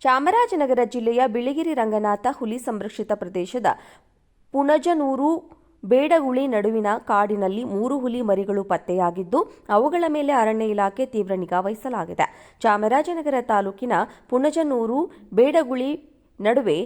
ಚಾಮರಾಜನಗರ ಜಿಲ್ಲೆಯ ಬಿಳಿಗಿರಿ ರಂಗನಾಥ ಹುಲಿ ಸಂರಕ್ಷಿತ ಪ್ರದೇಶದ ಪುಣಜನೂರು ಬೇಡಗುಳಿ ನಡುವಿನ ಕಾಡಿನಲ್ಲಿ 3 ಹುಲಿ ಮರಿಗಳು ಪತ್ತೆಯಾಗಿದ್ದು, ಅವುಗಳ ಮೇಲೆ ಅರಣ್ಯ ಇಲಾಖೆ ತೀವ್ರ ನಿಗಾ ವಹಿಸಲಾಗಿದೆ. ಚಾಮರಾಜನಗರ ತಾಲೂಕಿನ ಪುಣಜನೂರು ಬೇಡಗುಳಿ ನಡುವೆ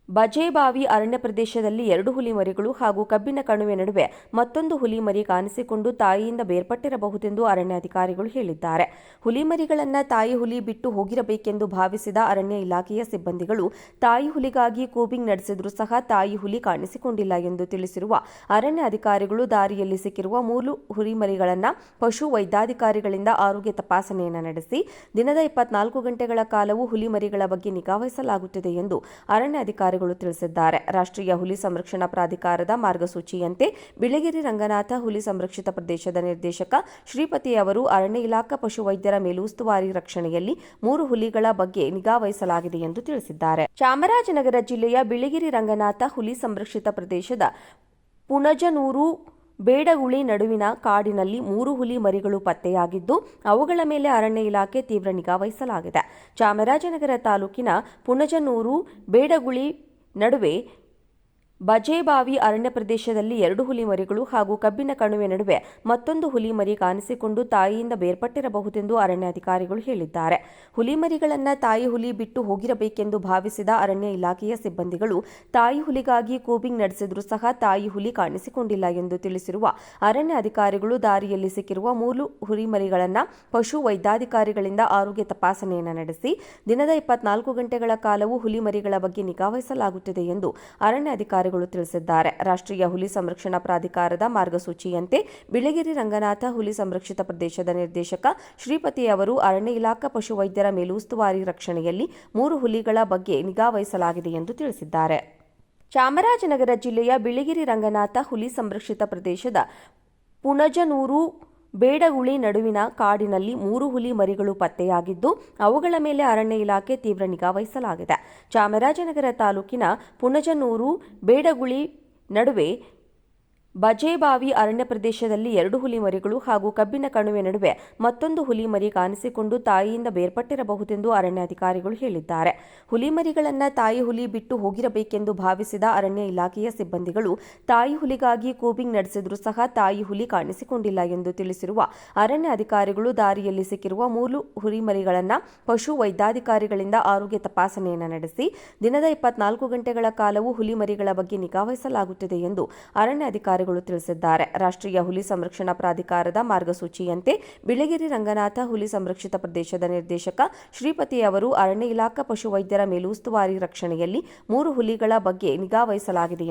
ಬಜೇಬಾವಿ ಅರಣ್ಯ ಪ್ರದೇಶದಲ್ಲಿ 2 ಹುಲಿ ಮರಿಗಳು ಹಾಗೂ ಕಬ್ಬಿನ ಕಣುವೆ ನಡುವೆ ಮತ್ತೊಂದು ಹುಲಿ ಮರಿ ಕಾಣಿಸಿಕೊಂಡು ತಾಯಿಯಿಂದ ಬೇರ್ಪಟ್ಟಿರಬಹುದೆಂದು ಅರಣ್ಯಾಧಿಕಾರಿಗಳು ಹೇಳಿದ್ದಾರೆ. ಹುಲಿ ಮರಿಗಳನ್ನು ತಾಯಿ ಹುಲಿ ಬಿಟ್ಟು ಹೋಗಿರಬೇಕೆಂದು ಭಾವಿಸಿದ ಅರಣ್ಯ ಇಲಾಖೆಯ ಸಿಬ್ಬಂದಿಗಳು ತಾಯಿ ಹುಲಿಗಾಗಿ ಕೂಬಿಂಗ್ ನಡೆಸಿದರೂ ಸಹ ತಾಯಿ ಹುಲಿ ಕಾಣಿಸಿಕೊಂಡಿಲ್ಲ ಎಂದು ತಿಳಿಸಿರುವ ಅರಣ್ಯ ಅಧಿಕಾರಿಗಳು ದಾರಿಯಲ್ಲಿ ಸಿಕ್ಕಿರುವ 3 ಹುಲಿ ಮರಿಗಳನ್ನು ಪಶು ವೈದ್ಯಾಧಿಕಾರಿಗಳಿಂದ ಆರೋಗ್ಯ ತಪಾಸಣೆಯನ್ನು ನಡೆಸಿ ದಿನದ 24 ಗಂಟೆಗಳ ಕಾಲವೂ ಹುಲಿ ಮರಿಗಳ ಬಗ್ಗೆ ನಿಗಾ ವಹಿಸಲಾಗುತ್ತದೆ ಎಂದು ಅರಣ್ಯ ಅಧಿಕಾರಿಗಳು ತಿಳಿಸಿದ್ದಾರೆ. ರಾಷ್ಟ್ರೀಯ ಹುಲಿ ಸಂರಕ್ಷಣಾ ಪ್ರಾಧಿಕಾರದ ಮಾರ್ಗಸೂಚಿಯಂತೆ ಬಿಳಿಗಿರಿ ರಂಗನಾಥ ಹುಲಿ ಸಂರಕ್ಷಿತ ಪ್ರದೇಶದ ನಿರ್ದೇಶಕ ಶ್ರೀಪತಿ ಅವರು ಅರಣ್ಯ ಇಲಾಖಾ ಪಶುವೈದ್ಯರ ಮೇಲುಸ್ತುವಾರಿ ರಕ್ಷಣೆಯಲ್ಲಿ 3 ಹುಲಿಗಳ ಬಗ್ಗೆ ನಿಗಾ ವಹಿಸಲಾಗಿದೆ ಎಂದು ತಿಳಿಸಿದ್ದಾರೆ. ಚಾಮರಾಜನಗರ ಜಿಲ್ಲೆಯ ಬಿಳಿಗಿರಿ ರಂಗನಾಥ ಹುಲಿ ಸಂರಕ್ಷಿತ ಪ್ರದೇಶದ ಪುಣಜನೂರು ಬೇಡಗುಳಿ ನಡುವಿನ ಕಾಡಿನಲ್ಲಿ 3 ಹುಲಿ ಮರಿಗಳು ಪತ್ತೆಯಾಗಿದ್ದು, ಅವುಗಳ ಮೇಲೆ ಅರಣ್ಯ ಇಲಾಖೆ ತೀವ್ರ ನಿಗಾ ವಹಿಸಲಾಗಿದೆ. ಚಾಮರಾಜನಗರ ತಾಲೂಕಿನ ಪುಣಜನೂರು ಬೇಡಗುಳಿ ನಡುವೆ ಬಜೇಬಾವಿ ಅರಣ್ಯ ಪ್ರದೇಶದಲ್ಲಿ 2 ಹುಲಿ ಮರಿಗಳು ಹಾಗೂ ಕಬ್ಬಿನ ಕಣುವೆ ನಡುವೆ ಮತ್ತೊಂದು ಹುಲಿ ಮರಿ ಕಾಣಿಸಿಕೊಂಡು ತಾಯಿಯಿಂದ ಬೇರ್ಪಟ್ಟಿರಬಹುದೆಂದು ಅರಣ್ಯಾಧಿಕಾರಿಗಳು ಹೇಳಿದ್ದಾರೆ. ಹುಲಿ ಮರಿಗಳನ್ನು ತಾಯಿ ಹುಲಿ ಬಿಟ್ಟು ಹೋಗಿರಬೇಕೆಂದು ಭಾವಿಸಿದ ಅರಣ್ಯ ಇಲಾಖೆಯ ಸಿಬ್ಬಂದಿಗಳು ತಾಯಿ ಹುಲಿಗಾಗಿ ಕೂಬಿಂಗ್ ನಡೆಸಿದರೂ ಸಹ ತಾಯಿ ಹುಲಿ ಕಾಣಿಸಿಕೊಂಡಿಲ್ಲ ಎಂದು ತಿಳಿಸಿರುವ ಅರಣ್ಯ ಅಧಿಕಾರಿಗಳು ದಾರಿಯಲ್ಲಿ ಸಿಕ್ಕಿರುವ 3 ಹುಲಿ ಮರಿಗಳನ್ನು ಪಶು ವೈದ್ಯಾಧಿಕಾರಿಗಳಿಂದ ಆರೋಗ್ಯ ತಪಾಸಣೆಯನ್ನು ನಡೆಸಿ ದಿನದ 24 ಗಂಟೆಗಳ ಕಾಲವೂ ಹುಲಿ ಮರಿಗಳ ಬಗ್ಗೆ ನಿಗಾ ವಹಿಸಲಾಗುತ್ತದೆ ಎಂದು ಅರಣ್ಯ ಅಧಿಕಾರಿಗಳು ತಿಳಿಸಿದ್ದಾರೆ. ರಾಷ್ಟ್ರೀಯ ಹುಲಿ ಸಂರಕ್ಷಣಾ ಪ್ರಾಧಿಕಾರದ ಮಾರ್ಗಸೂಚಿಯಂತೆ ಬಿಳಿಗಿರಿ ರಂಗನಾಥ ಹುಲಿ ಸಂರಕ್ಷಿತ ಪ್ರದೇಶದ ನಿರ್ದೇಶಕ ಶ್ರೀಪತಿ ಅವರು ಅರಣ್ಯ ಇಲಾಖಾ ಪಶುವೈದ್ಯರ ಮೇಲುಸ್ತುವಾರಿ ರಕ್ಷಣೆಯಲ್ಲಿ 3 ಹುಲಿಗಳ ಬಗ್ಗೆ ನಿಗಾ ವಹಿಸಲಾಗಿದೆ ಎಂದು ತಿಳಿಸಿದ್ದಾರೆ. ಚಾಮರಾಜನಗರ ಜಿಲ್ಲೆಯ ಬಿಳಿಗಿರಿ ರಂಗನಾಥ ಹುಲಿ ಸಂರಕ್ಷಿತ ಪ್ರದೇಶದ ಪುಣಜನೂರು ಬೇಡಗುಳಿ ನಡುವಿನ ಕಾಡಿನಲ್ಲಿ 3 ಹುಲಿ ಮರಿಗಳು ಪತ್ತೆಯಾಗಿದ್ದು, ಅವುಗಳ ಮೇಲೆ ಅರಣ್ಯ ಇಲಾಖೆ ತೀವ್ರ ನಿಗಾ ವಹಿಸಲಾಗಿದೆ. ಚಾಮರಾಜನಗರ ತಾಲೂಕಿನ ಪುಣಜನೂರು ಬೇಡಗುಳಿ ನಡುವೆ ಬಜೇಬಾವಿ ಅರಣ್ಯ ಪ್ರದೇಶದಲ್ಲಿ 2 ಹುಲಿ ಮರಿಗಳು ಹಾಗೂ ಕಬ್ಬಿನ ಕಣುವೆ ನಡುವೆ ಮತ್ತೊಂದು ಹುಲಿ ಮರಿ ಕಾಣಿಸಿಕೊಂಡು ತಾಯಿಯಿಂದ ಬೇರ್ಪಟ್ಟಿರಬಹುದೆಂದು ಅರಣ್ಯಾಧಿಕಾರಿಗಳು ಹೇಳಿದ್ದಾರೆ. ಹುಲಿ ಮರಿಗಳನ್ನು ತಾಯಿ ಹುಲಿ ಬಿಟ್ಟು ಹೋಗಿರಬೇಕೆಂದು ಭಾವಿಸಿದ ಅರಣ್ಯ ಇಲಾಖೆಯ ಸಿಬ್ಬಂದಿಗಳು ತಾಯಿ ಹುಲಿಗಾಗಿ ಕೂಬಿಂಗ್ ನಡೆಸಿದರೂ ಸಹ ತಾಯಿ ಹುಲಿ ಕಾಣಿಸಿಕೊಂಡಿಲ್ಲ ಎಂದು ತಿಳಿಸಿರುವ ಅರಣ್ಯ ಅಧಿಕಾರಿಗಳು ದಾರಿಯಲ್ಲಿ ಸಿಕ್ಕಿರುವ 3 ಹುಲಿ ಮರಿಗಳನ್ನು ಪಶು ವೈದ್ಯಾಧಿಕಾರಿಗಳಿಂದ ಆರೋಗ್ಯ ತಪಾಸಣೆಯನ್ನು ನಡೆಸಿ ದಿನದ 24 ಗಂಟೆಗಳ ಕಾಲವೂ ಹುಲಿ ಮರಿಗಳ ಬಗ್ಗೆ ನಿಗಾ ವಹಿಸಲಾಗುತ್ತದೆ ಎಂದು ಅರಣ್ಯ ಅಧಿಕಾರಿಗಳು ತಿಳಿಸಿದ್ದಾರೆ. ರಾಷ್ಟ್ರೀಯ ಹುಲಿ ಸಂರಕ್ಷಣಾ ಪ್ರಾಧಿಕಾರದ ಮಾರ್ಗಸೂಚಿಯಂತೆ ಬಿಳಿಗಿರಿ ರಂಗನಾಥ ಹುಲಿ ಸಂರಕ್ಷಿತ ಪ್ರದೇಶದ ನಿರ್ದೇಶಕ ಶ್ರೀಪತಿ ಅವರು ಅರಣ್ಯ ಇಲಾಖಾ ಪಶುವೈದ್ಯರ ಮೇಲುಸ್ತುವಾರಿ ರಕ್ಷಣೆಯಲ್ಲಿ 3 ಹುಲಿಗಳ ಬಗ್ಗೆ ನಿಗಾ ವಹಿಸಲಾಗಿದೆ